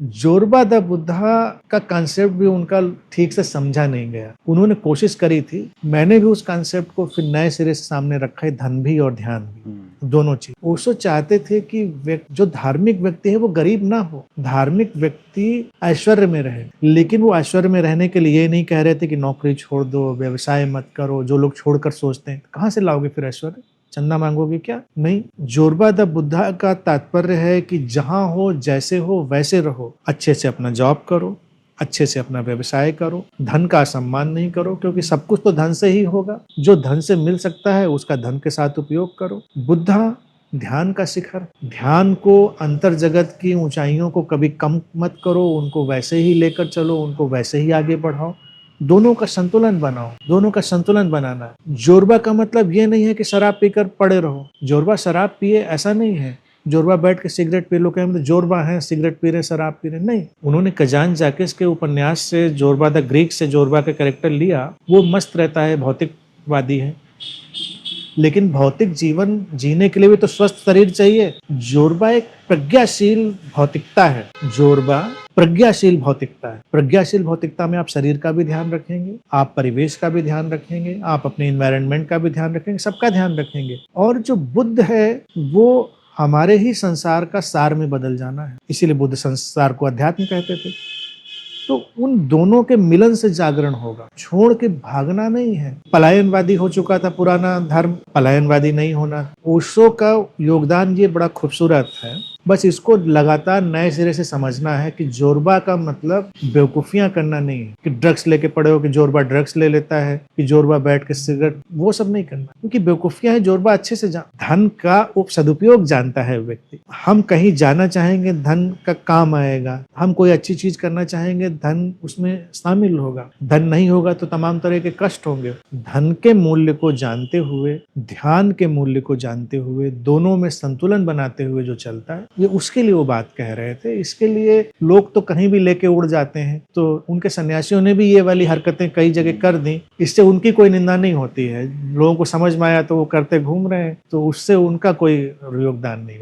जोरबा the Buddha का concept भी उनका ठीक से समझा नहीं गया। उन्होंने कोशिश करी थी, मैंने भी उस कॉन्सेप्ट को फिर नए सिरे से सामने रखा है, धन भी और ध्यान भी, दोनों चीज। ओशो चाहते थे कि जो धार्मिक व्यक्ति है वो गरीब ना हो, धार्मिक व्यक्ति ऐश्वर्य में रहे। लेकिन वो ऐश्वर्य में रहने के लिए ये नहीं कह रहे थे कि नौकरी छोड़ दो, व्यवसाय मत करो, जो लोग छोड़कर सोचते हैं। कहाँ से लाओगे फिर ऐश्वर्य? चंदा मांगोगे क्या? नहीं। जोरबा द बुद्धा का तात्पर्य है कि जहां हो, जैसे हो वैसे रहो, अच्छे से अपना जॉब करो, अच्छे से अपना व्यवसाय करो, धन का सम्मान नहीं करो, क्योंकि सब कुछ तो धन से ही होगा। जो धन से मिल सकता है उसका धन के साथ उपयोग करो। बुद्धा ध्यान का शिखर, ध्यान को, अंतर जगत की ऊंचाइयों को कभी कम मत करो, उनको वैसे ही लेकर चलो, उनको वैसे ही आगे बढ़ाओ, दोनों का संतुलन बनाओ, दोनों का संतुलन बनाना है। जोरबा का मतलब ये नहीं है कि शराब पीकर पड़े रहो। जोरबा शराब पिए ऐसा नहीं है, जोरबा बैठ के सिगरेट पी लो, क्या मतलब जोरबा है सिगरेट पी रहे, शराब पी रहे? नहीं। उन्होंने कजान जाकिस के उपन्यास से जोरबा द ग्रीक से जोरबा का कैरेक्टर लिया। वो मस्त रहता है, भौतिकवादी है, लेकिन भौतिक जीवन जीने के लिए भी तो स्वस्थ शरीर चाहिए। जोरबा एक प्रज्ञाशील भौतिकता है। जोरबा प्रज्ञाशील भौतिकता है। प्रज्ञाशील भौतिकता में आप शरीर का भी ध्यान रखेंगे, आप परिवेश का भी ध्यान रखेंगे, आप अपने एनवायरनमेंट का भी ध्यान रखेंगे, सबका ध्यान रखेंगे। और जो बुद्ध है वो हमारे ही संसार का सार में बदल जाना है, इसीलिए बुद्ध संसार को अध्यात्म कहते थे। तो उन दोनों के मिलन से जागरण होगा, छोड़ के भागना नहीं है। पलायनवादी हो चुका था पुराना धर्म, पलायनवादी नहीं होना। ओशो का योगदान ये बड़ा खूबसूरत है, बस इसको लगातार नए सिरे से समझना है कि जोरबा का मतलब बेवकूफियां करना नहीं है कि ड्रग्स लेके पड़े हो कि जोरबा ड्रग्स ले लेता है, कि जोरबा बैठ के सिगरेट, वो सब नहीं करना, क्योंकि बेवकूफियां है। जोरबा अच्छे से धन का सदुपयोग जानता है व्यक्ति। हम कहीं जाना चाहेंगे, धन का काम आएगा। हम कोई अच्छी चीज करना चाहेंगे, धन उसमें शामिल होगा। धन नहीं होगा तो तमाम तरह के कष्ट होंगे। धन के मूल्य को जानते हुए, ध्यान के मूल्य को जानते हुए, दोनों में संतुलन बनाते हुए जो चलता है, ये उसके लिए वो बात कह रहे थे। इसके लिए लोग तो कहीं भी लेके उड़ जाते हैं, तो उनके सन्यासियों ने भी ये वाली हरकतें कई जगह कर दी, इससे उनकी कोई निंदा नहीं होती है। लोगों को समझ में आया तो वो करते घूम रहे हैं, तो उससे उनका कोई योगदान नहीं।